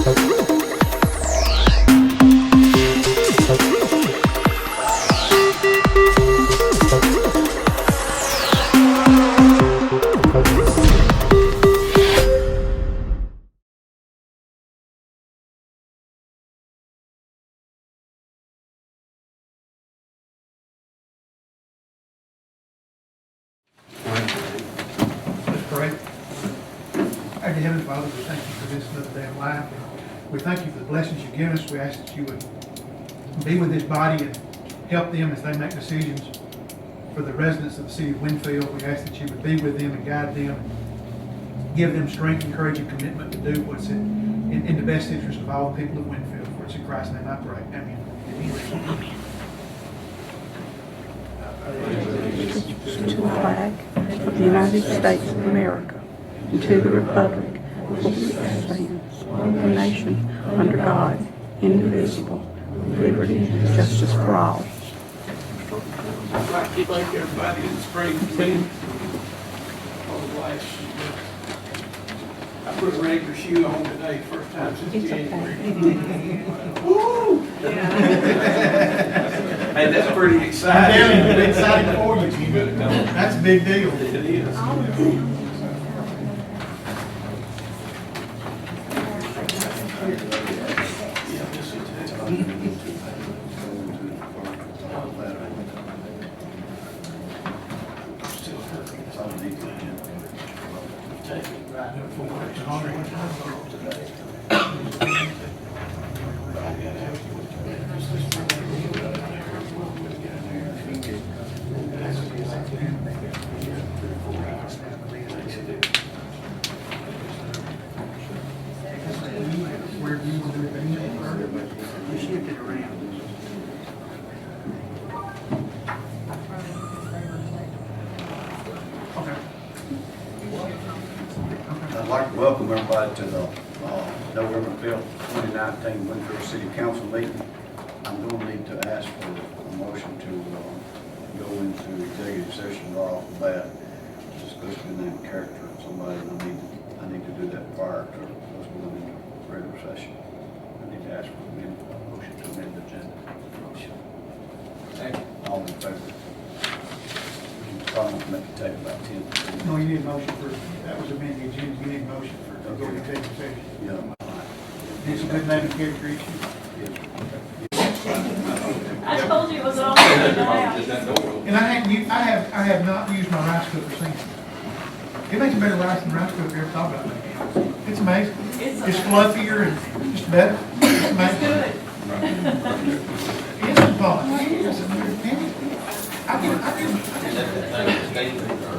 Our Heavenly Father, we thank you for this another day of life. And we thank you for the blessings you've given us. We ask that you would be with this body and help them as they make decisions for the residents of the city of Winfield. We ask that you would be with them and guide them, and give them strength and courage and commitment to do what's in the best interest of all the people of Winfield. For it's in Christ's name I pray. Amen. To the flag of the United States of America and to the republic for which it stands, one nation, under God, indivisible, with liberty and justice for all. I'd like to thank everybody in the spring clean all the lights. I put a regular shoe on today, first time since January. Woo! Hey, that's pretty exciting. I'm excited for you. That's a big deal. It is. Wherever you want to do it, you shift it around. Okay. I'd like to welcome everybody to the November 5th, 2019 Winfield City Council meeting. I'm going to need to ask for a motion to go into executive session right off the bat. Just supposed to be named character of somebody, and I need to do that prior to us going into regular session. I need to ask for a motion to amend the agenda. Second. All in favor? Probably going to make it take about 10. No, you need a motion for, that was amending the agenda, you need a motion for, to go to executive session. Yeah. It's a good name and character issue. I told you it was all figured out. And I have not used my rice cooker since. It makes better rice than rice cooker ever thought about it. It's amazing. It's fluffier and just better. It's amazing. Good. It's fun. I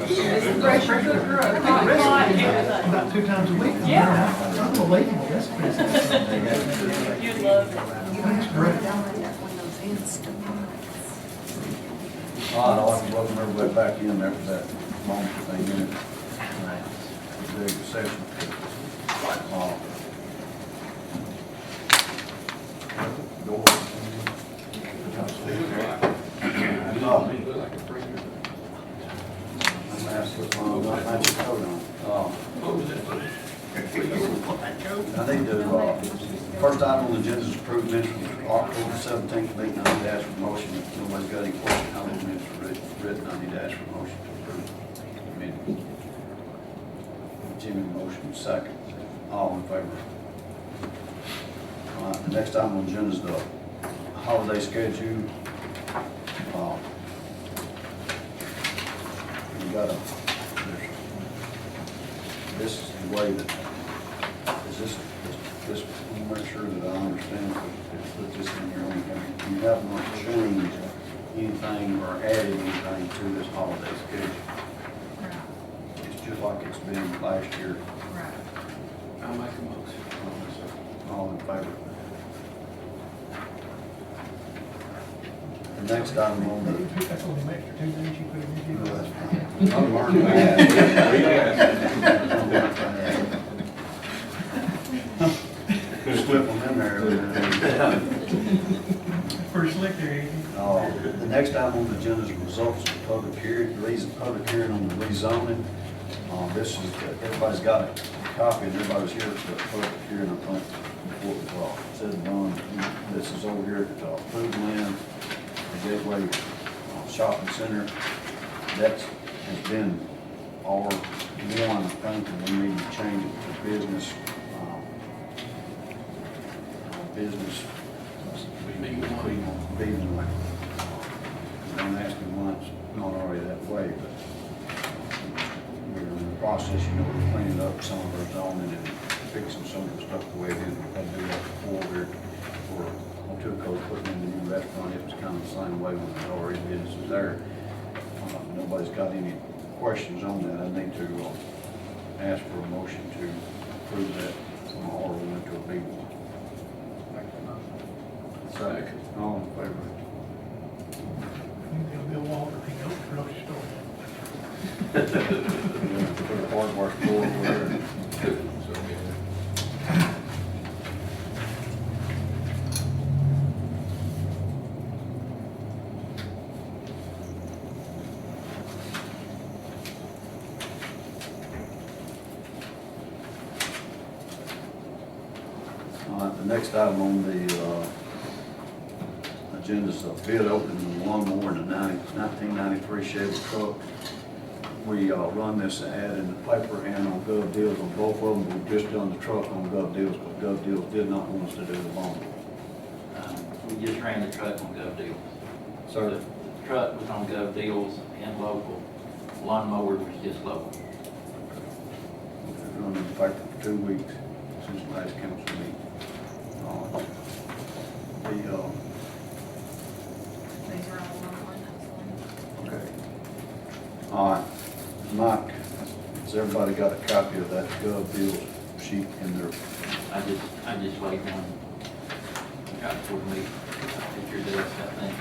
It's a pressure cooker, a crock pot, everything. about 2 times a week. Yeah. It's unbelievable recipes. You'd love it. That's great. All right, I'd like to welcome everybody back in after that long thing in it. Executive session. I'm gonna ask what's wrong with my magic coat on. I need to, first item on the agenda is approved minutes from October 17th meeting. I need to ask for a motion. If nobody's got any question how those minutes are written, I need to ask for a motion to approve the minutes. Jimmy, motion second. All in favor? All right, the next item on the agenda is the holiday schedule. We got this is the way that, is this, let me make sure that I understand, put this in here, you have not changed anything or added anything to this holiday schedule. It's just like it's been last year. I'll make a motion. All in favor? The next item on the, That's only an extra 2 days you put in your deal. I'm learning Slip them in there. Pretty slick there, ain't you? The next item on the agenda is results of the public hearing on the rezoning. This is, everybody's got a copy, and everybody's here for the public hearing, I think, before it was said and done. This is over here at Food Land, the Gateway Shopping Center. That has been R1, I think, and we need to change it to business. Business. B1. Don't ask me why it's not already that way, but we're in the process, we're cleaning up some of our zoning and fixing some of the stuff the way it is. We've had to do that before. We're on Tuco putting in the new restaurant. It was kind of the same way when there's already businesses there. Nobody's got any questions on that. I need to ask for a motion to approve that from R1 to a B1. Second. All in favor? There'll be a Walter, he goes to the grocery store. Put a hardware store over there. All right, the next item on the agenda is a bid opening on the lawnmower in the 1993 Chevy truck. We run this ad in the paper and on Gov Deals on both of them. We've just done the truck on Gov Deals, but Gov Deals did not want us to do the lawnmower. We just ran the truck on Gov Deals. Sir? The truck was on Gov Deals and local. Lawnmower was just local. We've run in the paper for 2 weeks since the last council meeting. These are all on one, Okay. All right, Mike, has everybody got a copy of that Gov Deals sheet in their? I just laid one. Got it for me. At your desk, I think.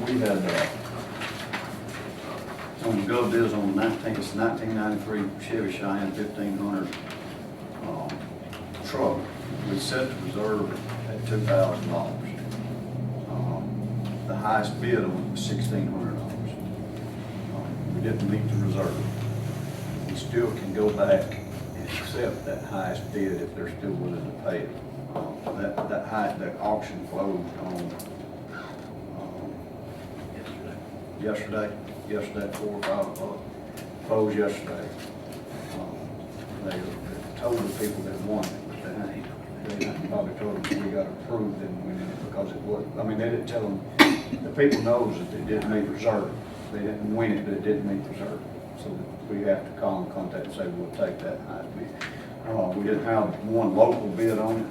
We had, on Gov Deals on the 1993 Chevy Cheyenne 1500 truck, we set the reserve at $2,000. The highest bid on it was $1,600. We didn't meet the reserve. We still can go back and accept that highest bid if they're still willing to pay it. That auction closed on yesterday at 4 or 5 o'clock. Closed yesterday. They told the people that won it, but they probably told them we got approved and we did it because it was. I mean, they didn't tell them. The people knows that it didn't meet reserve. They didn't win it, but it didn't meet reserve. So we have to call and contact and say we'll take that highest bid. We didn't have one local bid on it,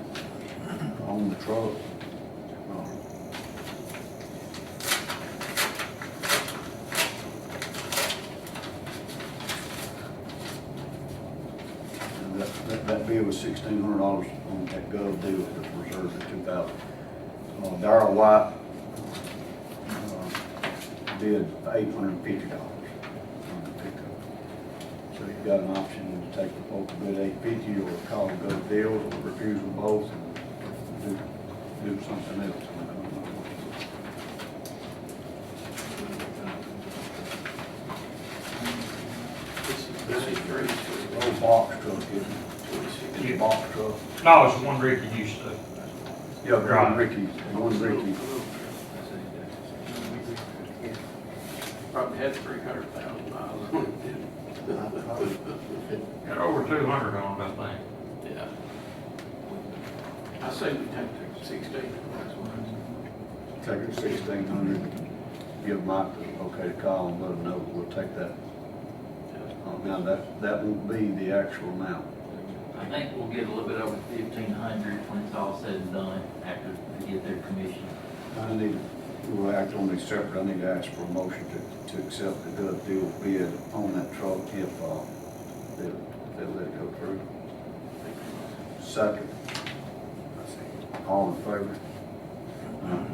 on the truck. That bid was $1,600 on that Gov Deal that was reserved at $2,000. Darrell White bid $850 on the pickup. So you've got an option to take the local bid $850 or call Gov Deals or refuse them both and do something else. This is very Old box truck, isn't it? It's a box truck. No, it's the one Ricky used to. Yeah, the one Ricky, Probably had 300,000 miles on it. Got over 200 on it, I think. Yeah. I say we take the 16, that's what Take it $1,600, give Mike the okay to call and let him know that we'll take that. Now, that won't be the actual amount. I think we'll get a little bit over 1,500 when it's all said and done after they get their commission. We'll act on these separate. I need to ask for a motion to accept the Gov Deal bid on that truck if they'll let it go through. Second. All in favor?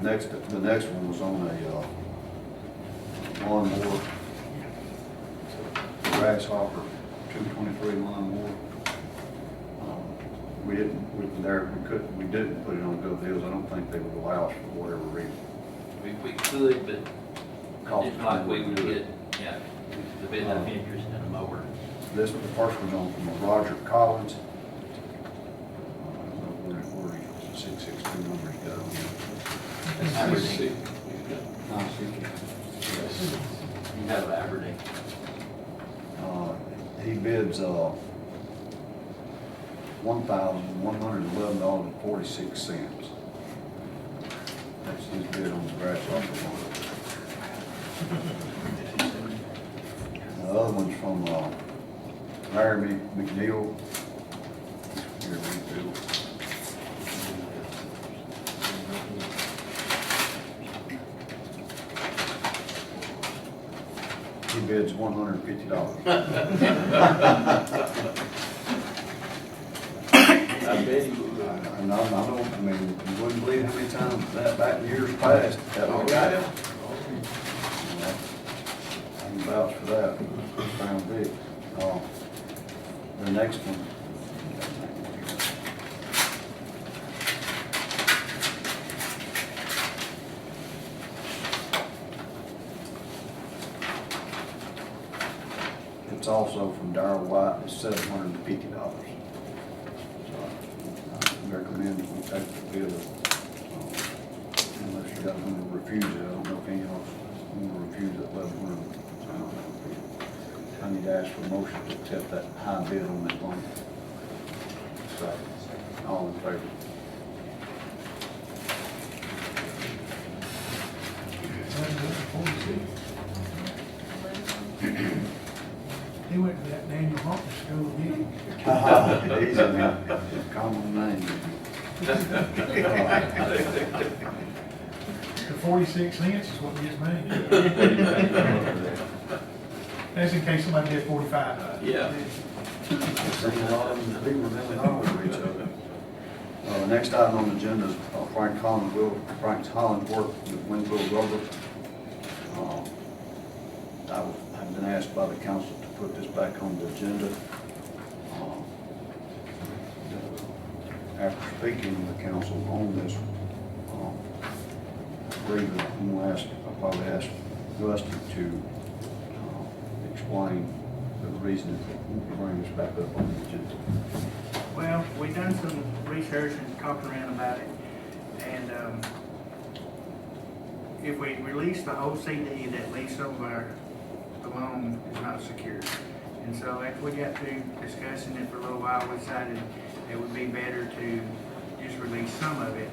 The next one was on a lawnmower, Grasshopper 223 lawnmower. We didn't put it on Gov Deals. I don't think they would allow us for whatever reason. We could, but Cost just like we would do get, it. yeah, the bit of interest in a mower. This, the first one's on from Roger Collins. I don't know where the 662 numbers go. Aberdeen. Huh? You have Aberdeen. He bids, $1,111.46. That's his bid on the grasshopper one. The other one's from, Larry McNeil. Here, Winfield. He bids $150. I bet he would. I don't, I mean, you wouldn't believe how many times that back in years past, that Oh, was got it? I can vouch for that, found big. The next one. It's also from Darrell White, it's $750. So I recommend we take the bid, unless you guys want to refuse it. I don't know if any of us want to refuse it, but I need to ask for a motion to accept that high bid on that one. All in favor? He went to that Daniel Hawkins school, didn't he? He's in there. Common name. The 46 cents is what gets me. That's in case somebody did 45. Yeah. Seen a lot of them, people really know each other. Next item on the agenda is Frank Hollinsworth with Winfield Rubber. I've been asked by the council to put this back on the agenda. After speaking with the council on this, I believe that I'll probably ask Rusty to explain the reason to bring this back up on the agenda. Well, we done some research and talked around about it, and if we release the whole CD, that leaves some of the loan is not secured. And so after we got to discussing it for a little while, we decided it would be better to just release some of it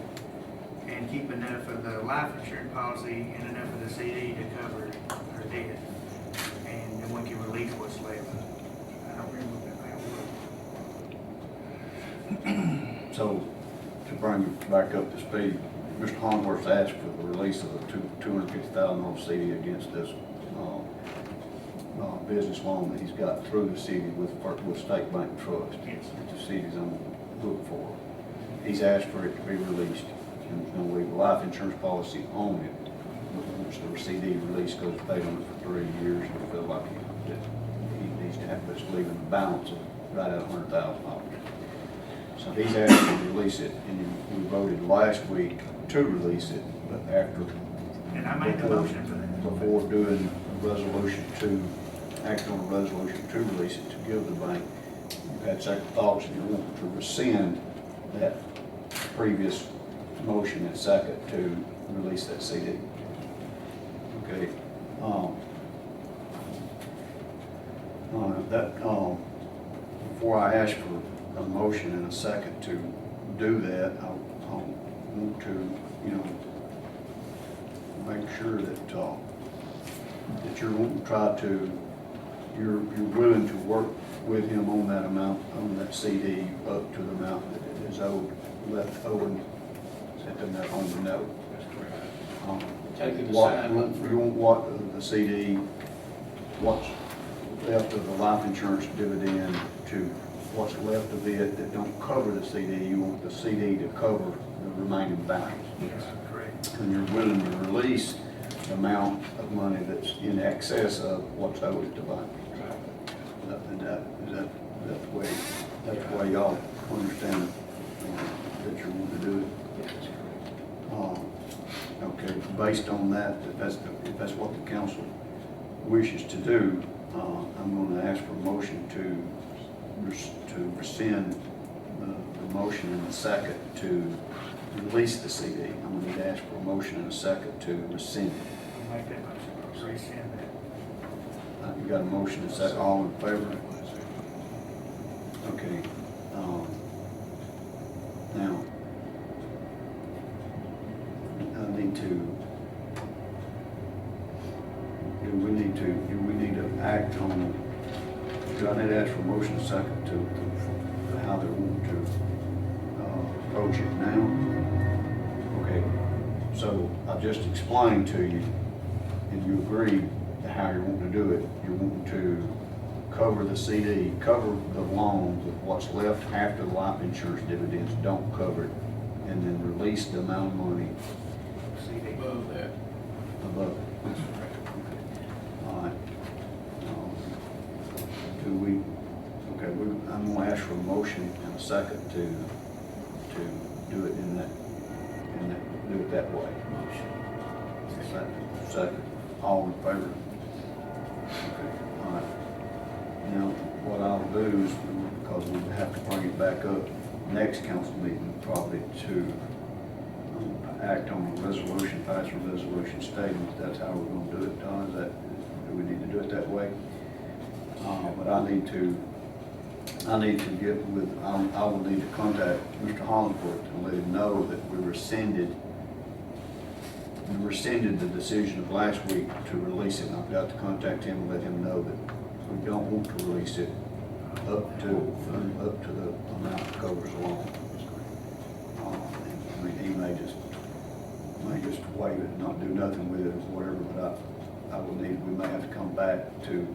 and keep enough of the life insurance policy and enough of the CD to cover our debt. And then we can release what's left. I don't remember what that was. So, to bring it back up to speed, Mr. Hollinsworth asked for the release of the $250,000 CD against this business loan that he's got through the city with State Bank Trust. Yes. That the city's on the hook for. He's asked for it to be released, and there's gonna leave a life insurance policy on it. Once the CD release goes paid on it for 3 years, and feel like he needs to have this leaving a balance of right at $100,000. So he's asked to release it, and we voted last week to release it, but after. And I made the motion for that. Before doing a resolution to, act on a resolution to release it, to give the bank, you had second thoughts, and you want to rescind that previous motion and second to release that CD. Okay. Before I ask for a motion and a second to do that, I want to, make sure that you're wanting to try to, you're willing to work with him on that amount, on that CD, up to the amount that it is owed, left owing, set them that on the note. Take it What, aside. you want what the CD, what's left of the life insurance dividend to what's left of it that don't cover the CD, you want the CD to cover the remaining balance. Yes, correct. And you're willing to release the amount of money that's in excess of what's owed to the bank. Is that the way y'all understand that you're wanting to do it? Okay, based on that, if that's what the council wishes to do, I'm gonna ask for a motion to rescind the motion and a second to release the CD. I'm gonna need to ask for a motion and a second to rescind it. I'll make that motion, rescind that. You got a motion and a second, all in favor? Okay, now, I need to, do we need to act on, do I need to ask for a motion and a second to how they're wanting to approach it now? Okay, so I just explained to you, and you agreed to how you're wanting to do it. You're wanting to cover the CD, cover the loans of what's left after the life insurance dividends, don't cover it, and then release the amount of money CD. Above that. above it. All right. Do we, okay, I'm gonna ask for a motion and a second to do it do it that way. Second, all in favor? Okay, all right. Now, what I'll do is, because we have to bring it back up next council meeting, probably to act on a resolution, pass a resolution statement. That's how we're gonna do it, Don, is that, do we need to do it that way? But I need to get with, I will need to contact Mr. Hollingford and let him know that we rescinded the decision of last week to release it. And I've got to contact him and let him know that we don't want to release it up to the amount that covers the loan. I mean, he may just waive it and not do nothing with it or whatever, but we may have to come back to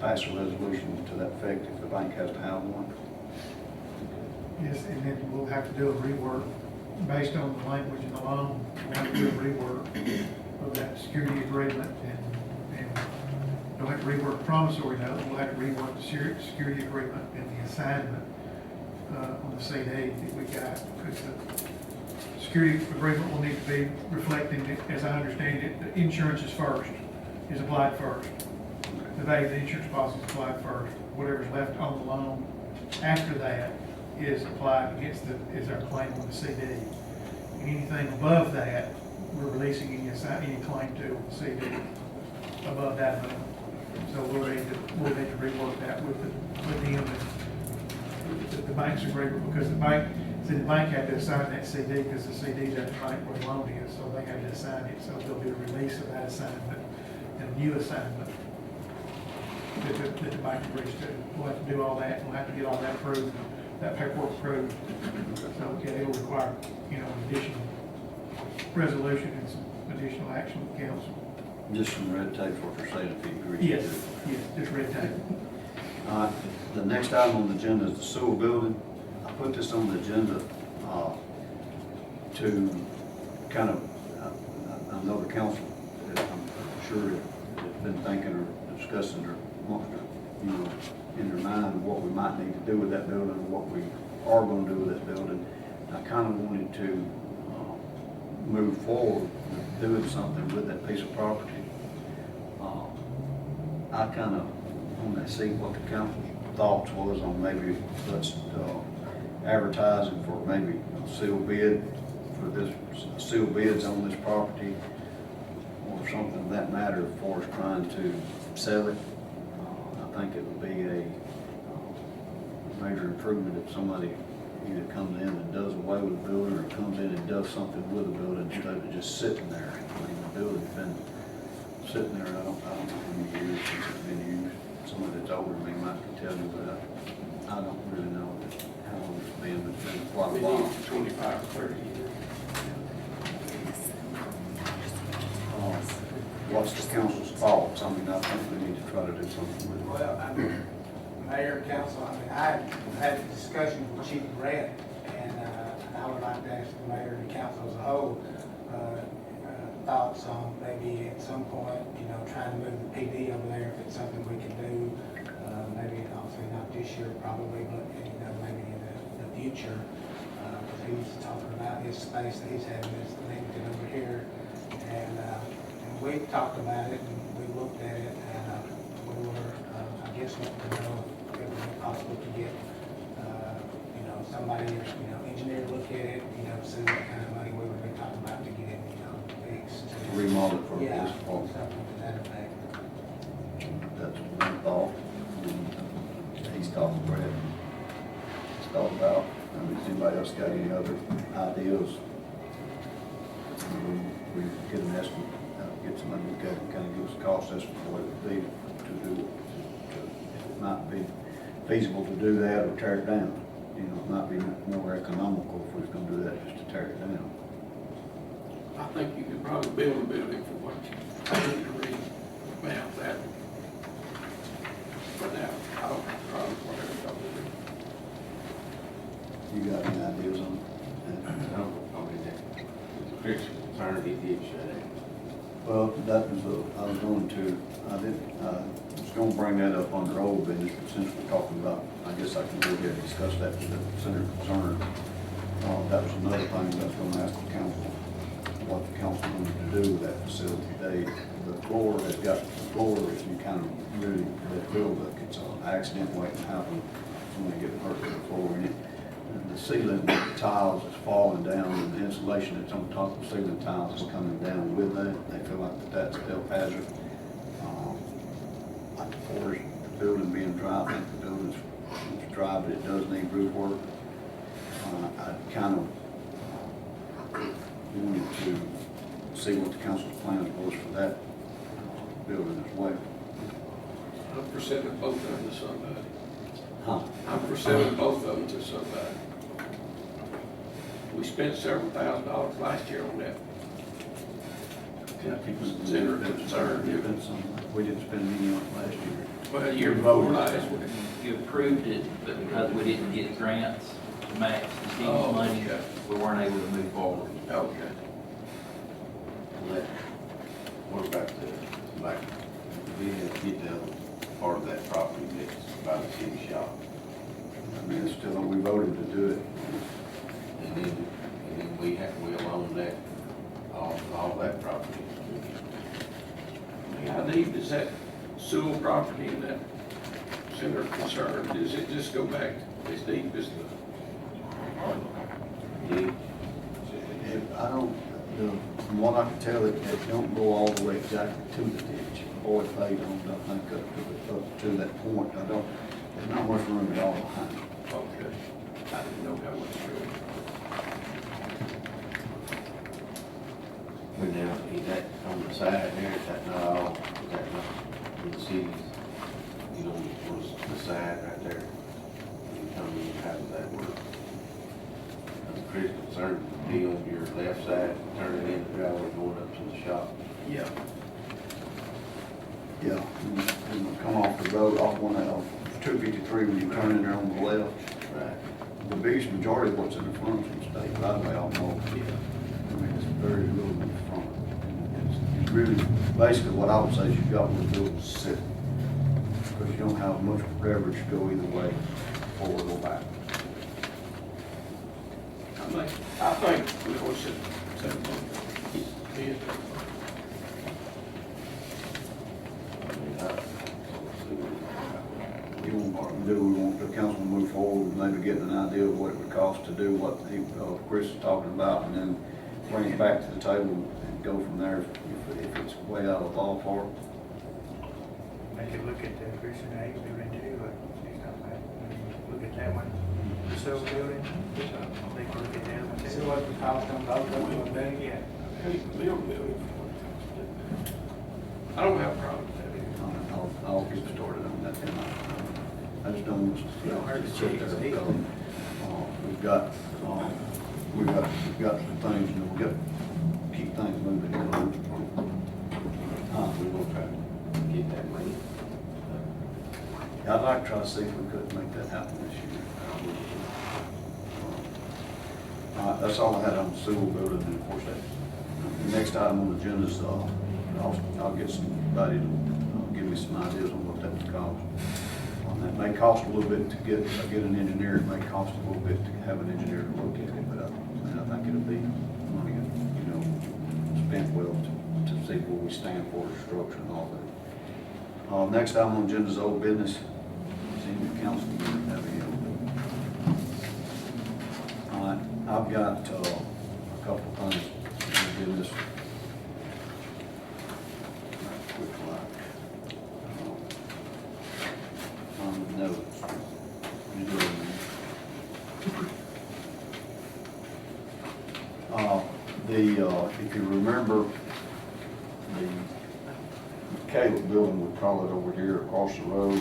pass a resolution to that effect if the bank has to have one. Yes, and then we'll have to do a rework based on the language in the loan. We'll have to do a rework of that security agreement and we'll have to rework the promissory note. We'll have to rework the security agreement and the assignment on the CD that we got. Because the security agreement will need to be reflecting, as I understand it, the insurance is applied first. The value of the insurance policy is applied first. Whatever's left on the loan after that is applied against is our claim on the CD. And anything above that, we're releasing any claim to the CD above that amount. So we'll need to rework that with him and the bank's agreement, because the bank had to assign that CD because the CD's at the bank where the loan is, so they had to assign it. So there'll be a release of that assignment and a new assignment that the bank agrees to. We'll have to do all that. We'll have to get all that approved, that paperwork approved. So yeah, it'll require, an additional resolution and some additional action with council. Just some red tape for you're saying if you agree. Yes, just red tape. The next item on the agenda is the sewer building. I put this on the agenda to kind of, I know the council, I'm sure has been thinking or discussing or wants to, in their mind what we might need to do with that building or what we are going to do with that building. I kind of wanted to move forward with doing something with that piece of property. I kind of want to see what the council's thoughts was on maybe let's advertising for maybe a sealed bid for this, sealed bids on this property or something of that matter for us trying to sell it. I think it would be a major improvement if somebody either comes in and does away with the building or comes in and does something with the building instead of just sitting there. I mean, the building's been sitting there, I don't know how many years since it's been used. Somebody that's older than me might can tell you, but I don't really know how long it's been, but it's been quite a We while. need 25 or 30 years. What's the council's thoughts? I mean, I think we need to try to do something with it. Well, Mayor, council, I had a discussion with Chief Grant, and I would like to ask the mayor and the council as a whole, thoughts on maybe at some point, trying to move the PD over there, if it's something we can do, maybe obviously not this year probably, but, maybe in the future. Because he's talking about his space that he's having this limited over here, and we talked about it, and we looked at it, and we for, I guess, wanting to know if it would be possible to get, somebody, engineer to look at it, see what kind of money we would be talking about to get it, fixed. Remodel for Yeah, this something department. to that effect. That's one thought. He's talking Brad. He's thought about, does anybody else got any other ideas? We get an estimate, get somebody to look at it, kind of give us a cost estimate for what it would be to do, if it might be feasible to do that or tear it down. It might be more economical if we was gonna do that, just to tear it down. I think you could probably build a building for what you paid to revamp that. But now, I don't have a problem with whatever y'all do. You got any ideas on that? No, I mean, it's a Christian concern, he did shut it. Well, that was, I was going to, was gonna bring that up under old business, but since we're talking about, I guess I can go ahead and discuss that with the center concern. That was another thing that I was gonna ask the council, what the council wanted to do with that facility. The floor has got, the floor is you kind of really, that building, it's an accident waiting to happen, somebody get hurt with the floor in it. And the ceiling tiles is falling down, and the insulation that's on top of the ceiling tiles is coming down with that. They feel like that's a hazard. Like the floors, the building being dry, I think the building's dry, but it does need roof work. I kind of wanted to see what the council's plans was for that building as well. I'm for sending both of them to somebody. Huh? I'm for sending both of them to somebody. We spent several $1,000s last year on that. Center concern. We didn't spend any on it last year. Well, a year before last. You approved it, but because we didn't get grants to match the city's money, okay. we weren't able to move forward. Okay. What about we had to get the other part of that property that's by the city shop? I mean, it's still, we voted to do it. And then we'll own that, all that property. How deep is that sewer property in that center of concern? Does it just go back as deep as the? Yeah. I don't, from what I can tell, it don't go all the way exactly to the ditch. Boyd Bay don't, I think, up to that point. There's not much room at all behind it. Okay. I didn't know how much room. But now, is that on the side there, is that not all, is that not in the cities? Was the side right there? You tell me how does that work? As a Christian concern, be on your left side, turning in the driveway going up to the shop. Yeah. Yeah, when you come off the road, off 253, when you turn in there on the left, Right. the biggest majority of what's in the front is the state right away almost. Yeah. I mean, it's very little in the front. It's really, basically what I would say is you've got where the building's sitting. Because you don't have much leverage to go either way, forward or back. I think we ought to send them. Do we want the council to move forward with maybe getting an idea of what it would cost to do what Chris is talking about, and then bring it back to the table and go from there if it's way out of the ballpark? They could look at the Christian aid building too, like she's talking about. Look at that one, the civil building. They could look at that one too. See what the cost on both of them would be? Yeah. Building. I don't have a problem with that. I'll get started on that then. I just don't want to, sit there and go. We've got some things, we've got to keep things moving. We will try to get that money. I'd like to try to see if we could make that happen this year. That's all I had on the sewer building, and of course, the next item on the agenda is, I'll get somebody to give me some ideas on what that would cost. It may cost a little bit to get an engineer, it may cost a little bit to have an engineer to look at it, but I think it'll be money, spent well to see where we stand for the structure and all that. Next item on the agenda is old business. Senior council meeting, have any old business? All right, I've got a couple of things in business. Quick like, on the notes. You do it, man. If you remember, the Caleb building, we call it over here across the road,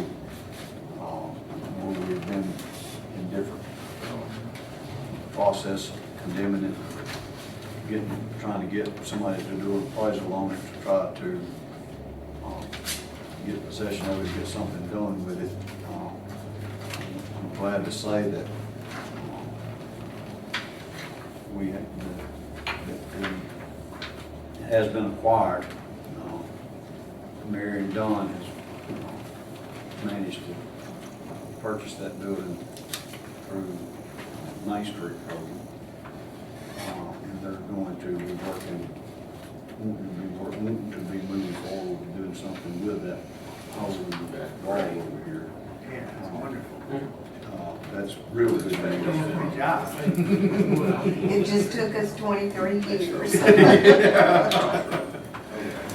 where we've been in different process of condemning it, trying to get somebody to do an appraisal on it to try to get possession of it, get something done with it. I'm glad to say that it has been acquired. Mary and Don has managed to purchase that building through Main Street program. And they're going to be wanting to be moving forward and doing something with that whole wall over here. Yeah, that's wonderful. That's really good news. Good job. It just took us 23 years.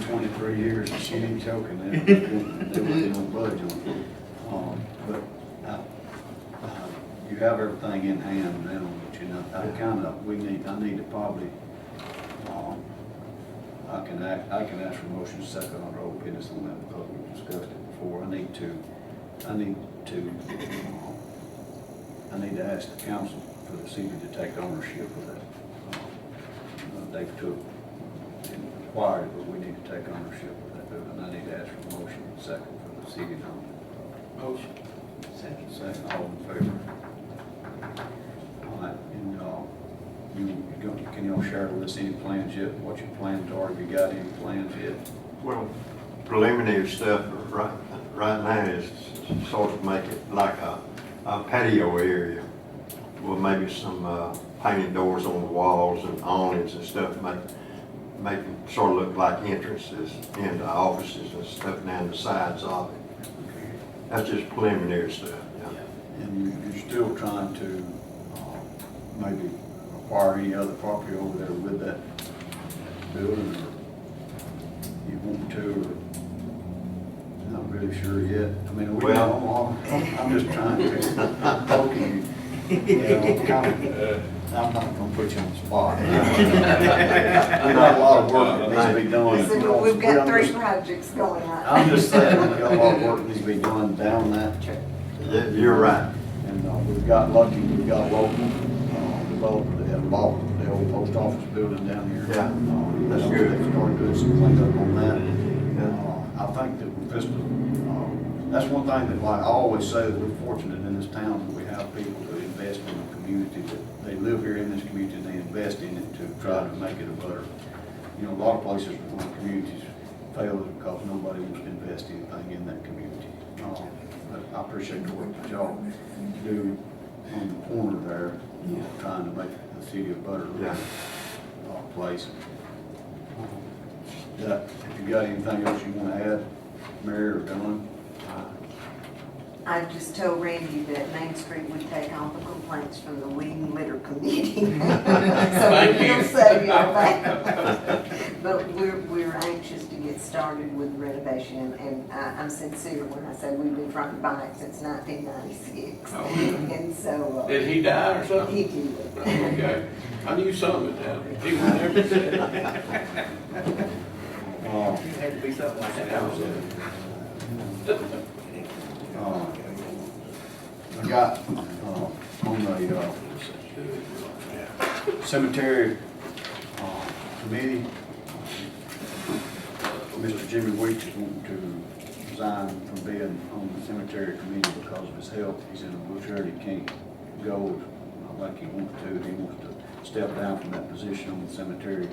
23 years, and she ain't choking there. There wasn't no budge on it. But you have everything in hand now, but you know, I need to probably, I can ask for motion second on old business on that because we discussed it before. I need to ask the council for the city to take ownership of that. They took and acquired it, but we need to take ownership of that building. I need to ask for motion second for the city to own. Motion. Second, all in favor? All right, and can y'all share with us any plans yet? What your plans are? Have you got any plans yet? Well, preliminary stuff right now is sort of make it like a patio area with maybe some painted doors on the walls and awnings and stuff, make it sort of look like entrances into offices and stuff down the sides of it. That's just preliminary stuff, yeah. And you're still trying to maybe acquire any other property over there with that building, or you want to, or not really sure yet? I mean, I'm just trying to, I'm poking you. I'm not gonna put you on the spot. We got a lot of work that needs to be done. So we've got 3 projects going on. I'm just saying, we've got a lot of work that needs to be done down that. Yeah, you're right. And we've got lucky, we've got a local developer that had bought the old post office building down here. Yeah, that's good. They've started doing some cleanup on that. I think that with this, that's one thing that, like I always say, that we're fortunate in this town that we have people that invest in the community, that they live here in this community and they invest in it to try to make it a better. You know, a lot of places where communities fail is because nobody wants to invest anything in that community. But I appreciate the work that y'all do on the corner there, trying to make the city a better place. If you got anything else you want to add, Mary or Don? I just told Randy that Main Street would take all the complaints from the weed and litter committee. So he'll save everything. But we're anxious to get started with renovation, and I'm sincere when I say we've been trying to buy it since 1996. Oh, yeah. And so. Did he die or something? He did. Okay. I knew some of it now. He was never said. It had to be something like that. I got on the cemetery committee, Mr. Jimmy Weeks is wanting to resign from being on the cemetery committee because of his health. He's in a wheelchair, he can't go like he wants to. He wants to step down from that position on the cemetery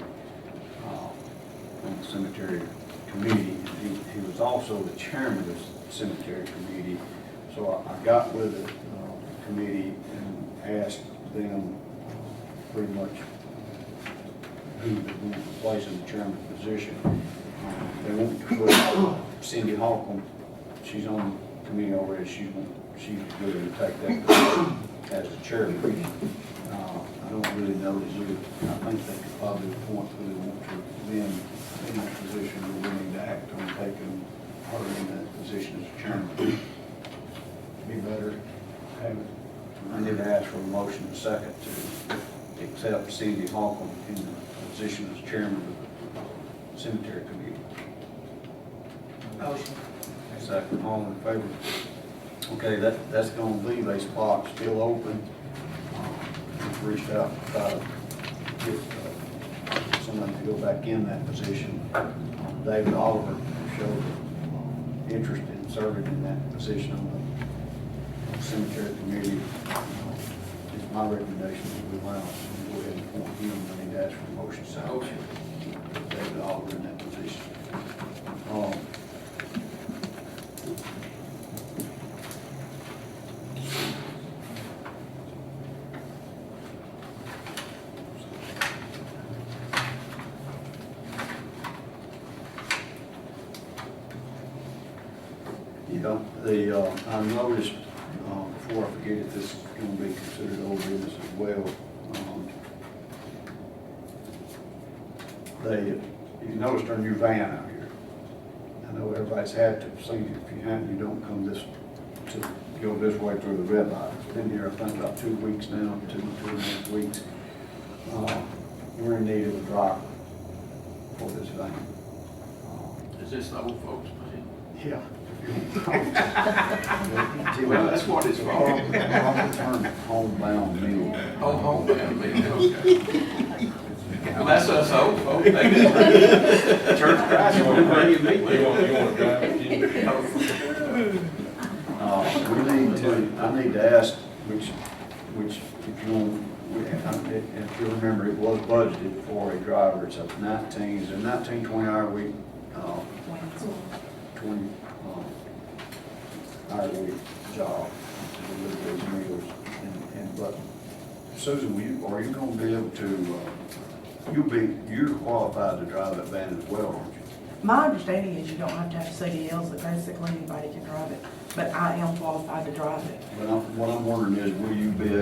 committee. He was also the chairman of the cemetery committee. So I got with the committee and asked them pretty much who they want to place in the chairman position. They want to put Cindy Holcomb she's on the committee already, she's willing to take that position as the chairman. I don't really know that I think they could probably appoint who they want to then in that position, or we need to act on taking her in that position as chairman. Be better, have, I need to ask for a motion and second to accept Cindy Holcomb in the position as chairman of the cemetery committee. Motion. Second, all in favor? Okay, that's gonna leave a spot still open. We've reached out to try to get somebody to go back in that position. David Oliver showed interest in serving in that position on the cemetery committee. It's my recommendation that we allow, go ahead and appoint him. I need to ask for a motion. Motion. David Oliver in that position. I noticed, before I forget it, this is going to be considered old business as well. You noticed our new van out here. I know everybody's had to see it. If you haven't, you don't come to go this way through the red light. It's been here, I think, about 2 weeks now, two and a half weeks. We're in need of a driver for this van. Is this the old folks' money? Yeah. Well, that's what it's for. Homebound meal. Oh, homebound, man, okay. Well, that's us old folks. They did. Church of Christ, you want to bring you meat? You want to drive it? I need to ask, which, if you want, if you remember, it was budgeted for a driver. It's a 19-20 hour week, 20 hour week job. With those meals. But Susan, are you going to be able to, you're qualified to drive that van as well, aren't you? My understanding is you don't have to have CDLs, that basically anybody can drive it, but I am qualified to drive it. But what I'm wondering is, will you be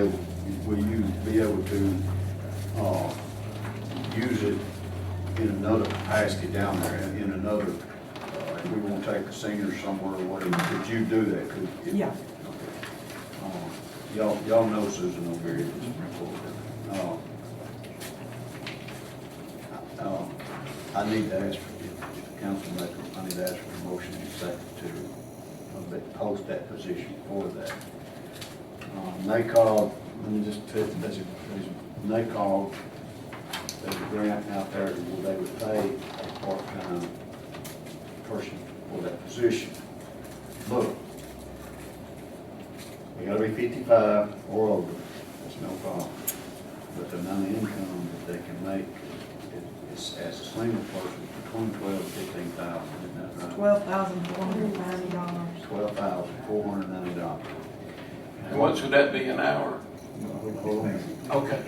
able to, use it in another capacity down there, in another, if we want to take the seniors somewhere or whatever, could you do that? Yeah. Okay. Y'all know Susan over here. I need to ask for council maker, I need to ask for a motion in a second to post that position for that. NACOG, let me just tell you, there's a grant out there where they would pay a part-time person for that position. Look, we gotta be 55 or over, that's no problem. But the amount of income that they can make is, as a single person, between 12 and 15,000, isn't that right? $12,490. $12,490. And what should that be an hour? Okay.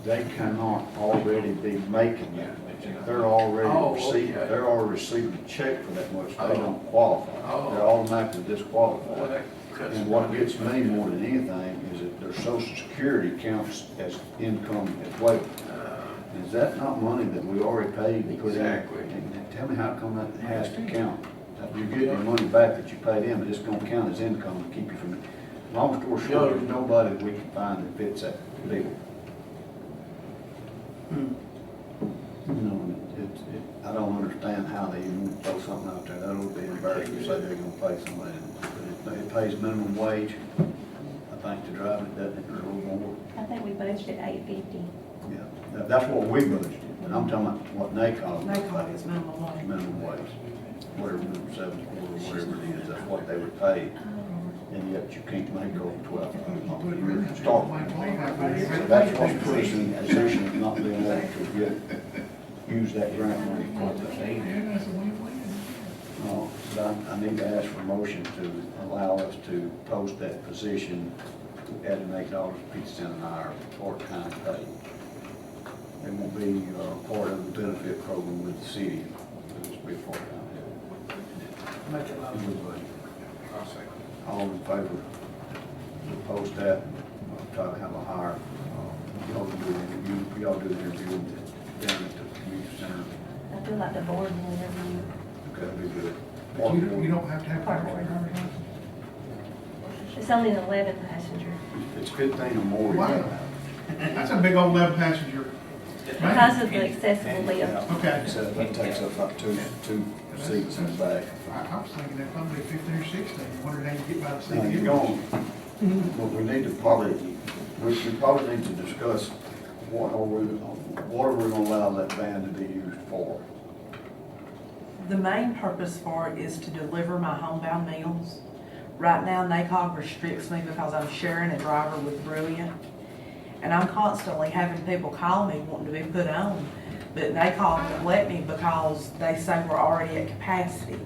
They cannot already be making that. They're already they're already receiving a check for that much. They don't qualify. They're automatically disqualified. And what gets me more than anything is that their social security counts as income as well. Is that not money that we already paid to put in? Exactly. And tell me how come that has to count? You're getting your money back that you paid in, but it's gonna count as income to keep you from, long story short, there's nobody that we can find that fits that bill. You know, I don't understand how they even throw something out there. That would be embarrassing to say they're gonna pay somebody. It pays minimum wage, I think, to drive it, doesn't it, or a little more? I think we budgeted $850. Yeah, that's what we budgeted, but I'm talking about what NACOG. NACOG is minimum wage. Minimum wage, whatever, minimum 7 or whatever it is, that's what they would pay. And yet you can't make over 12 start. That's what puts us in a position of not being able to use that grant money for that. But I need to ask for a motion to allow us to post that position at an $8.50 an hour part-time pay. It won't be part of the benefit program with the city. It'll just be part-time. Make a motion. All in favor? We'll post that, try to have a higher, y'all can do the interview, y'all do the interview down at the community center. I feel like the board will interview. Okay, that'd be good. You don't have to have. Part board. It's only an 11 passenger. It's 15 or more. you Wow. gotta That's a big old 11 passenger. Because of the accessible lift. have. Okay. So that takes up like two seats in the back. I was thinking that probably 15 or 16, wondering how you get by the Now, city. you're going, but we need to probably, we probably need to discuss what are we gonna allow that van to be used for? The main purpose for it is to deliver my homebound meals. Right now, NACOG restricts me because I'm sharing a driver with Brilliant. And I'm constantly having people call me wanting to be put on, but NACOG won't let me because they say we're already at capacity.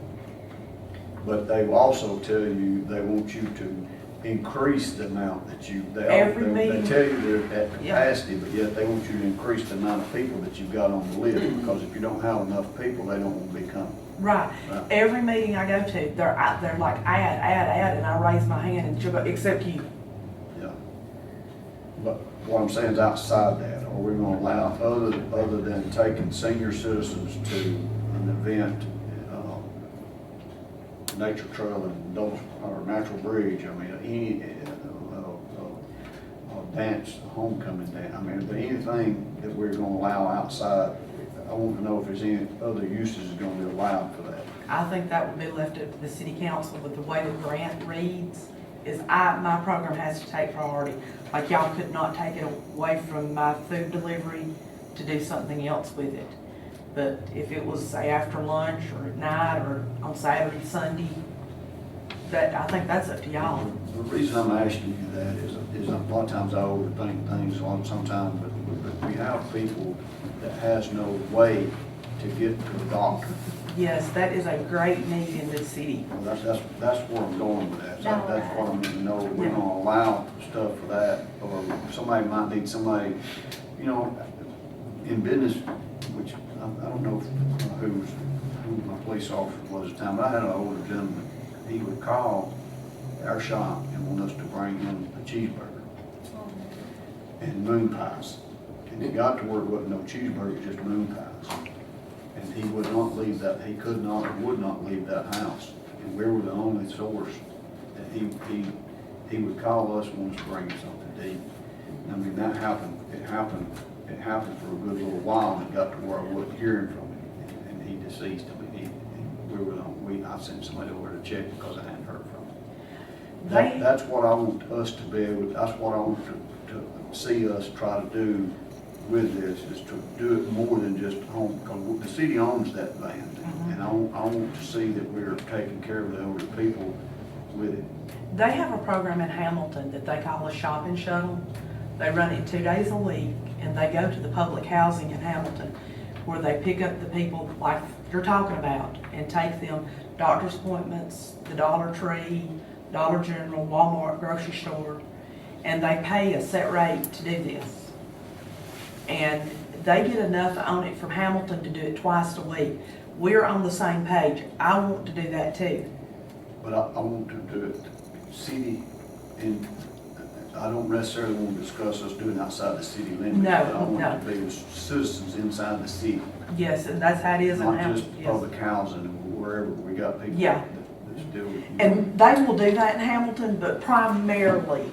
But they will also tell you, they want you to increase the amount that you, Every they meeting. tell you they're at Yeah. capacity, but yet they want you to increase the amount of people that you've got on the list, because if you don't have enough people, they don't want to be coming. Right. Right. Every meeting I go to, they're out there like add, and I raise my hand and she'll go, except you. Yeah. But what I'm saying is outside that, are we gonna allow other than taking senior citizens to an event, nature trail and or natural bridge, I mean, any, dance, homecoming dance, I mean, but anything that we're gonna allow outside, I want to know if there's any other uses gonna be allowed for that. I think that would be left up to the city council with the way the grant reads, is my program has to take priority. Like y'all could not take it away from my food delivery to do something else with it. But if it was, say, after lunch or at night or on Saturday, Sunday, that, I think that's up to y'all. The reason I'm asking you that is a lot of times I overthink things sometimes, but we have people that has no way to get to the doctor. Yes, that is a great need in this city. Well, that's where I'm going with that. That's what I need to know. We're gonna allow stuff for that, or somebody might need somebody, you know, in business, which I don't know who my police officer was at the time, but I had an older gentleman. He would call our shop and want us to bring him a cheeseburger and moon pies. And it got to where it wasn't no cheeseburger, just moon pies. And he would not leave that, he could not, or would not leave that house. And we were the only source that he would call us and want us to bring him something to eat. I mean, that happened, it happened for a good little while, and it got to where I wasn't hearing from him, and he deceased. I mean, I sent somebody over to check because I hadn't heard from him. That's what I want us to be able, that's what I want to see us try to do with this, is to do it more than just home, because the city owns that land, and I want to see that we're taking care of the older people with it. They have a program in Hamilton that they call a shopping shuttle. They run it 2 days a week, and they go to the public housing in Hamilton, where they pick up the people like you're talking about and take them doctor's appointments, the Dollar Tree, Dollar General, Walmart, grocery store, and they pay a set rate to do this. And they get enough on it from Hamilton to do it twice a week. We're on the same page. I want to do that too. But I want to do it city, and I don't necessarily want to discuss us doing outside the city limits. No, but I want no. it to be with citizens inside the city, Yes, and that's how it is in not Hamilton. just Yes. public housing and wherever we got people Yeah. that still. And they will do that in Hamilton, but primarily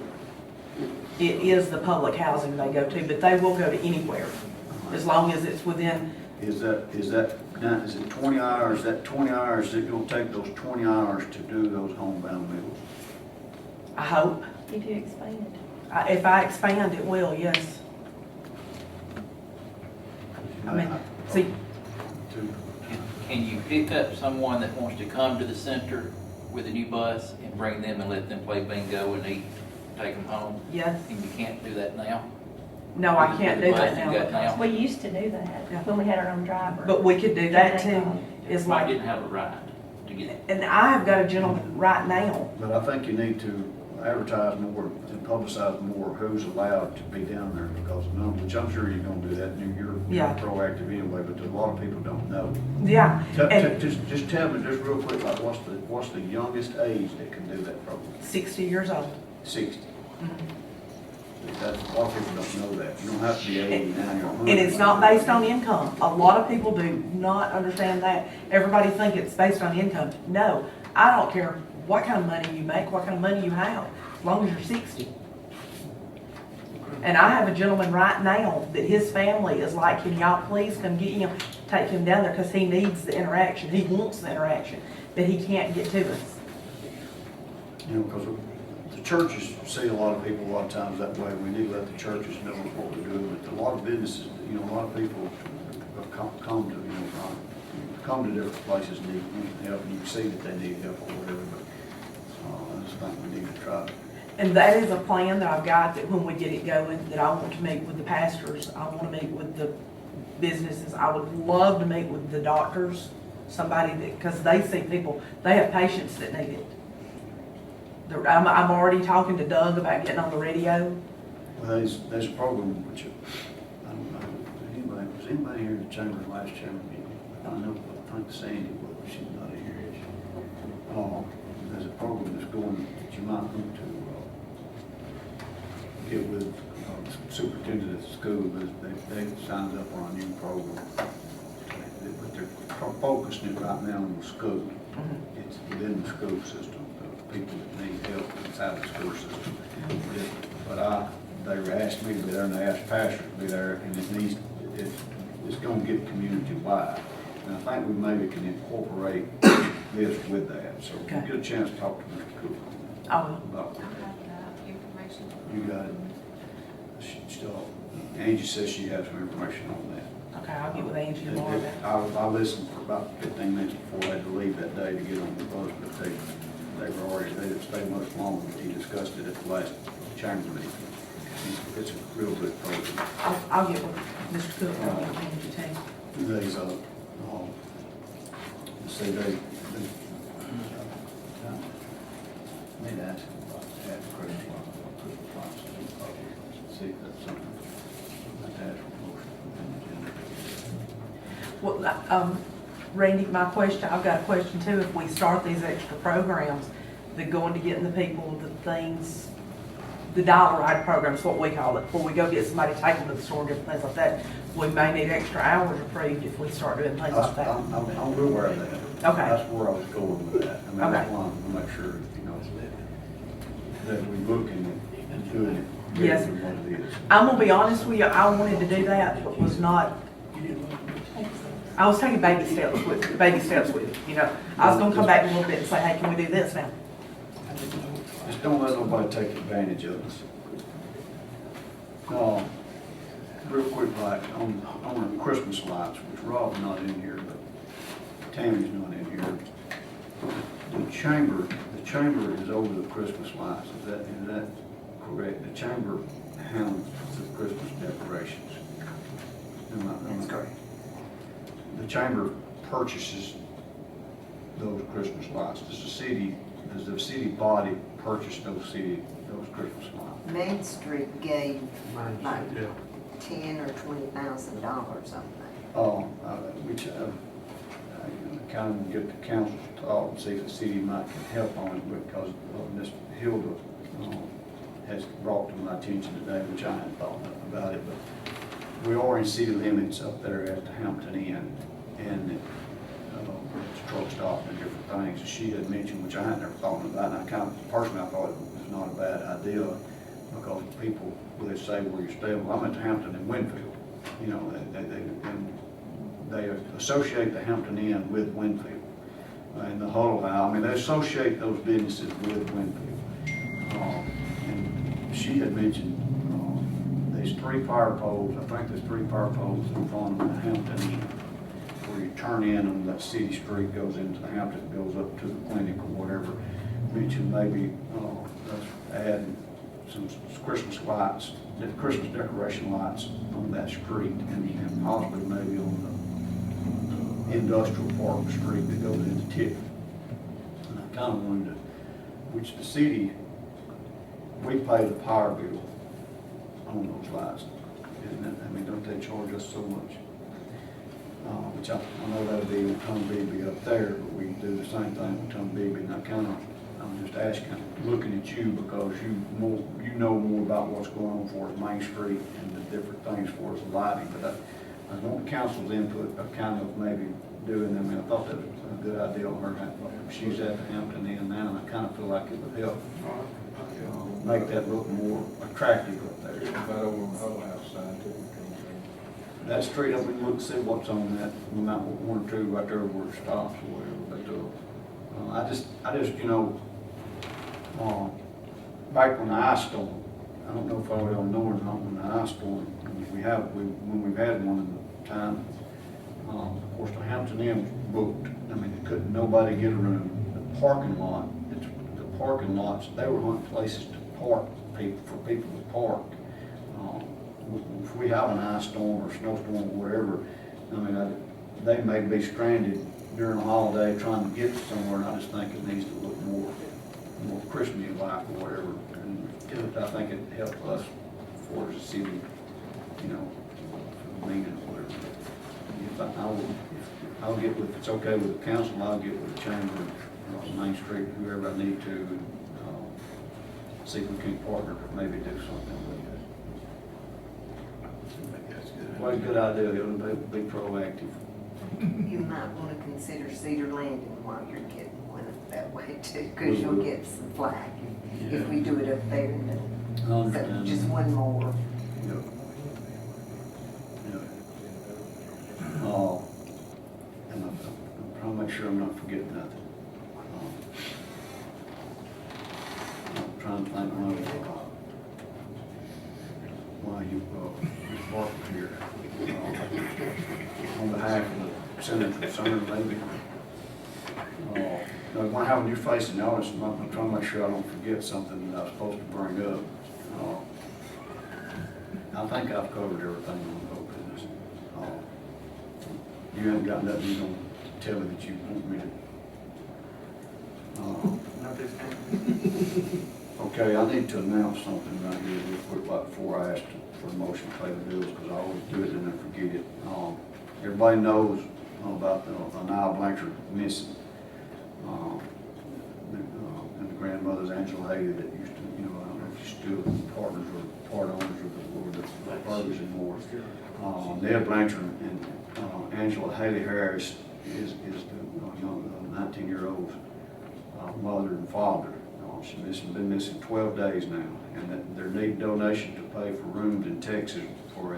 it is the public housing they go to, but they will go to anywhere as long as it's within. Is it 20 hours, that 20 hours, it will take those 20 hours to do those homebound meals? I hope. If you expand it. If I expand, it will, yes. I mean, see, Can you pick up someone that wants to come to the center with a new bus and bring them and let them play bingo and eat, take them home? yes. And you can't do that now? No, I can't do that With the bus you got now. now? We used to do that Yeah. when we had our own driver. But we could do that too. It's Might like, didn't have a right to get it. and I have got a gentleman right now. But I think you need to, advertise more and publicize more who's allowed to be down there because of numbers, which I'm sure you're gonna do that, and you're Yeah. proactive anyway, but a lot of people don't know. Yeah, and Just tell me, just real quick, like, what's the youngest age that can do that program? 60 years old. 60. Mhm. That's, a lot of people don't know that. You don't have to be 80, 90, or 100. And it's not based on income. A lot of people do not understand that. Everybody think it's based on income. No, I don't care what kind of money you make, what kind of money you have, as long as you're 60. And I have a gentleman right now that his family is like, can y'all please come get him, take him down there, because he needs the interaction. He wants the interaction, but he can't get to us. You know, because the churches see a lot of people a lot of times that way. We need to let the churches know what we're doing. But a lot of businesses, you know, a lot of people have come to, you know, come to different places and need help, and you see that they need help or whatever, but I just think we need to try to. And that is a plan that I've got, that when we get it going, that I want to meet with the pastors, I want to meet with the businesses, I would love to meet with the doctors, somebody that, because they see people, they have patients that need it. I'm already talking to Doug about getting on the radio. Well, there's a program which, I don't know, was anybody here in the chamber last chamber meeting? I know, I think Sandy was, but she's not here. There's a program that's going, that you might want to get with the superintendent at the school. They signed up on a new program. But they're focusing it right now on the school. It's within the school system, the people that need help inside the school system. But they were asking me to be there, and they asked pastors to be there, and it's gonna get community-wide. And I think we maybe can incorporate this with that, so Okay. get a chance to talk to Mr. Cook. I will. About you got it. Angie says she has some information on that. Okay, I'll get with Angie tomorrow then. I listened for about 15 minutes before I had to leave that day to get on the bus, but they didn't stay much longer, but he discussed it at the last chamber meeting. It's a real good program. I'll get with Mr. Cook and I'll get with Angie too. There's say they made ask about that credit line, see if that's something that Well, Randy, I've got a question too. If we start these extra programs, that go into getting the people the things, the dollar ride programs, what we call it, before we go get somebody, take them to the store, different things like that, we may need extra hours approved if we start doing things like that. I'm real aware of that. Okay. That's where I was going with that. I mean, that's Okay. why I want to make sure, you know, that we're looking and doing it. Yes. better than what it is. I'm gonna be honest with you, I wanted to do that, but was not, I was taking baby steps with it, you know. I was gonna come back a little bit and say, hey, can we do this now? Just don't let nobody take advantage of us. Real quick, like, on the Christmas lights, which Rob's not in here, but Tammy's not in here. The chamber is over the Christmas lights, is that correct? The chamber handles the Christmas decorations. That's correct. The chamber purchases those Christmas lights. Does the city body purchase those Christmas lights? Main Street gave like Yeah. $10,000 or $20,000 something. Which I kind of get the council's thought and see if the city might can help on it, because Ms. Hilda has brought to my attention today, which I hadn't thought about it, but we are in city limits up there at the Hampton Inn, and it's truck stop and different things. She had mentioned, which I had never thought about, and personally I thought it was not a bad idea, because people, will they say where you're staying? Well, I'm at the Hampton in Winfield, you know, they associate the Hampton Inn with Winfield. And the Huddle House, I mean, they associate those businesses with Winfield. And she had mentioned there's 3 fire poles, I think there's 3 fire poles in front of the Hampton Inn, where you turn in on that city street, goes into the Hampton, goes up to the clinic or whatever. Mentioned maybe adding some Christmas lights, Christmas decoration lights on that street, and possibly maybe on the industrial park street that goes into Tiffin. And I kind of wondered, which the city we pay the power bill on those lights, isn't it? I mean, don't they charge us so much? Which I know that'd be on Tom Beebe up there, but we do the same thing with Tom Beebe, and I'm just asking, looking at you because you know more about what's going on for us Main Street and the different things for us lighting, but I want council's input of kind of maybe doing them, and I thought that was a good idea on her, she's at the Hampton Inn now, and I kind of feel like it would help make that look more attractive up there. About over on Huddle House side too. That street up and look, see what's on that, we might want one or two right there where it stops or whatever, but, I just, you know, back when the ice storm, I don't know if all y'all know or not, when the ice storm, when we've had one in the time, of course, the Hampton Inn was booked, I mean, nobody get a room, the parking lots, they were hunting places to park, for people to park. If we have an ice storm or snowstorm or wherever, I mean, they may be stranded during a holiday trying to get somewhere, and I just think it needs to look more Christmas-like or whatever. And I think it helped us for the city, you know, for the meeting or whatever. I'll get with, if it's okay with the council, I'll get with the chamber, Main Street, whoever I need to, and see if we can partner to maybe do something with it. Well, a good idea, it'll be proactive. You might want to consider Cedar Landing while you're getting one up that way too, because you'll get some flack if we do it up there. So just one more. Yep. And I'm trying to make sure I'm not forgetting nothing. I'm trying to think why you brought it here. On behalf of the Senator, Senator Levy. I want to have a new face in the audience. I'm trying to make sure I don't forget something that I was supposed to bring up. I think I've covered everything on the whole business. You haven't got nothing you're going to tell me that you want me to. Not this time. Okay, I need to announce something right here real quick, like before I ask for a motion to pay the bills, because I always do it and then forget it. Everybody knows about the Nile Blanchard missing. And the grandmother's Angela Haley that used to, you know, I don't know if she's still partners or part owners of the Burgers anymore. Ned Blanchard and Angela Haley Harris is the young 19-year-old's mother and father. She's been missing 12 days now, and that they need donation to pay for rooms in Texas for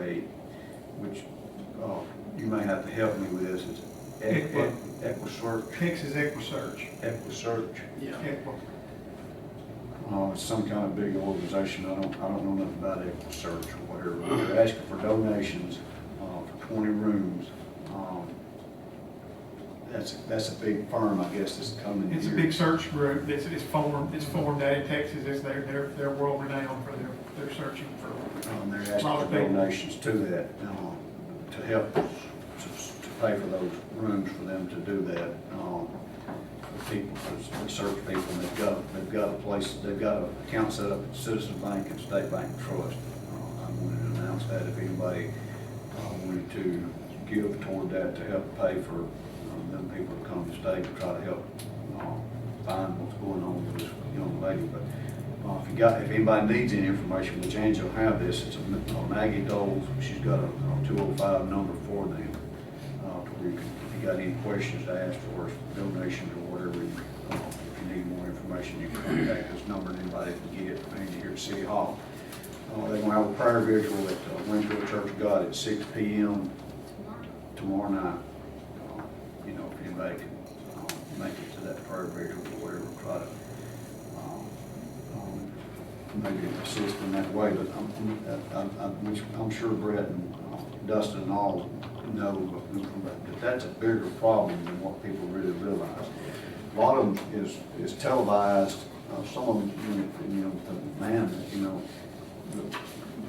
which you may have to help me with this. It's EquiSearch. Texas EquiSearch. EquiSearch. Yeah. It's some kind of big organization. I don't know nothing about EquiSearch or whatever. They're asking for donations for 20 rooms. That's a big firm, I guess, that's coming. It's a big search group. It's formed out in Texas. They're world renowned for their searching for. They're asking for donations to that to help to pay for those rooms for them to do that. For people to search people, and they've got a place. They've got an account set up at Citizen Bank and State Bank Trust. I wanted to announce that if anybody wanted to give toward that to help pay for them people to come to state to try to help find what's going on with this young lady. But if anybody needs any information, which Angela will have this, it's Maggie Doles. She's got a 205 number for them. If you got any questions to ask for donations or whatever, if you need more information, you can contact this number and anybody can get it here at City Hall. They're going to have a prayer vigil at Winfield Church of God at 6 p.m. tomorrow night. You know, if anybody can make it to that prayer vigil or whatever, try to maybe assist in that way. But I'm sure Brett and Dustin and all know that that's a bigger problem than what people really realize. A lot of them is televised. Some of them, you know, the man, you know,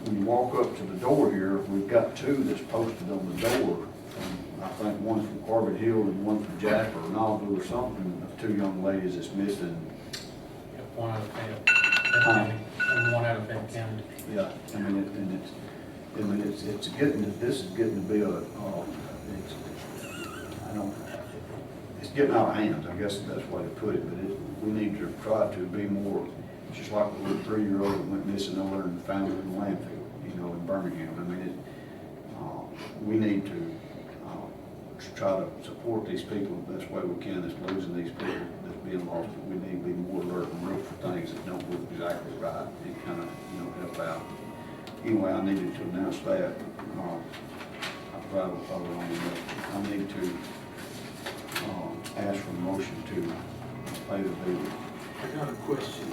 when you walk up to the door here, we've got two that's posted on the door. I think one from Corbett Hill and one from Jasper or Novel or something, of two young ladies that's missing. One out of 10. And one out of Fayette County. Yeah, I mean, it's getting, this is getting to be it's getting out of hand, I guess that's the way to put it, but we need to try to be more, just like the little 3-year-old that went missing over in the family in Winfield, in Birmingham. I mean, we need to try to support these people the best way we can that's losing these people that's being lost, but we need to be more alert and look for things that don't look exactly right and kind of, help out. Anyway, I needed to announce that. I'll probably follow on with that. I need to ask for a motion to pay the bill. I got a question.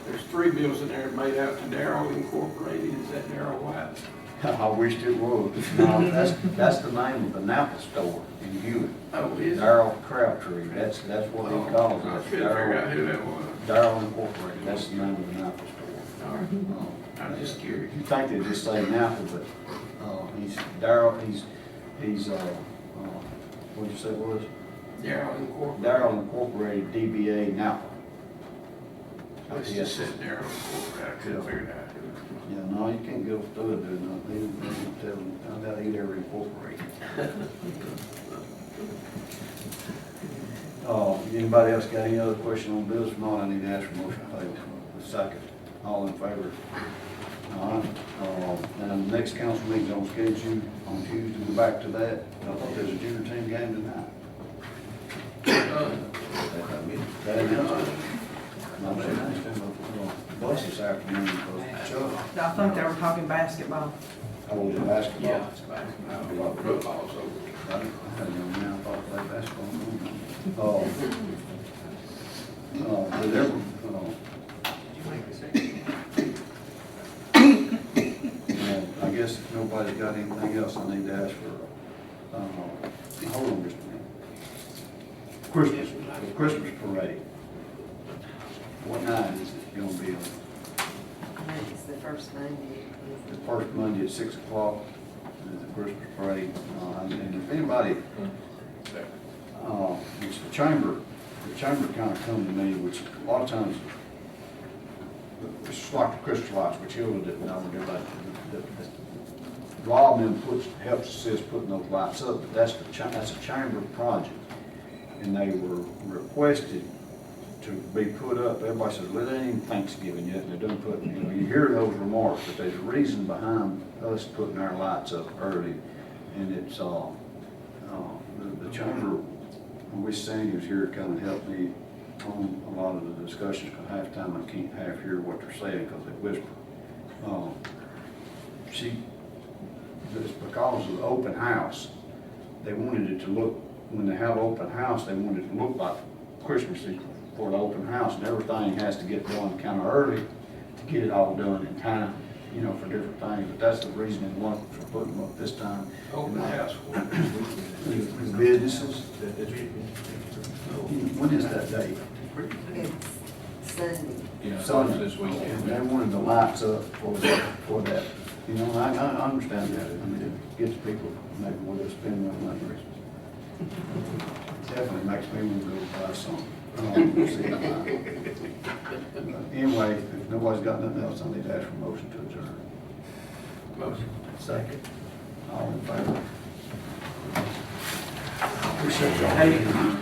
There's 3 bills in there made out to Darrell Incorporated. Is that Darrell White? I wished it was. No, that's the name of the Napa store in Hewitt. Oh, is it? Darrell Crabtree, that's what he calls I it. was trying to figure out who that was. Darrell Incorporated, that's the name of the Napa store. All right. I'm just curious. You think they just say Napa, but, he's Darrell, he's, what'd you say it was? Darrell Incorporated. Darrell Incorporated, DBA Napa. It's just said Darrell Incorporated. I couldn't figure it out. Yeah, no, you can't go through it, dude, no, they didn't tell them, I gotta eat every incorporated. Anybody else got any other question on bills? If not, I need to ask for motion to pay the second. All in favor? All right, and the next council meeting's on schedule on Tuesday, go back to that. I thought there's a junior team game tonight. That announced it. No, they announced it, bus this afternoon, Chuck. I think they were talking basketball. I was in basketball. Yeah, it's basketball. Football's over. I had a young man, I thought played basketball. Did ever, I guess if nobody's got anything else, I need to ask for, hold on just a minute. Christmas parade. What night is it gonna be on? It's the first Monday. The first Monday at 6 o'clock is the Christmas parade. And if anybody, it's the chamber kind of come to me, which a lot of times, it's just like the Christmas lights, which Hilda didn't know, Rob then helps assist putting those lights up, but that's a chamber project. And they were requested to be put up. Everybody says, well, it ain't even Thanksgiving yet, and they don't put, you hear those remarks, but there's a reason behind us putting our lights up early. And it's, the chamber, which seniors here kind of helped me on a lot of the discussions, because half the time I can't half hear what they're saying because they whisper. It's because of the open house. They wanted it to look, when they have open house, they wanted it to look like Christmassy for the open house, and everything has to get done kind of early to get it all done in time, for different things. But that's the reason they want for putting them up this time. Open house. The businesses. When is that date? It's Sunday. Yeah, Sunday. this weekend. And they wanted the lights up for that. I understand that. I mean, it gets people maybe where they spend their money. Definitely makes me want to go buy some. Anyway, if nobody's got nothing else, I need to ask for a motion to adjourn. Motion. Second. All in favor? Appreciate your help.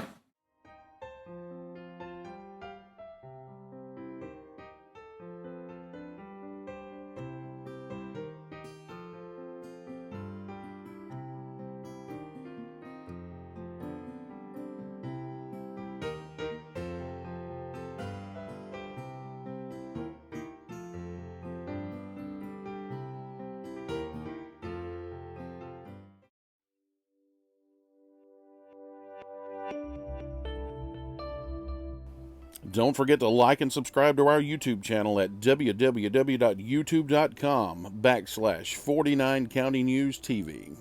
Don't forget to like and subscribe to our YouTube channel at www.youtube.com/49 County News TV.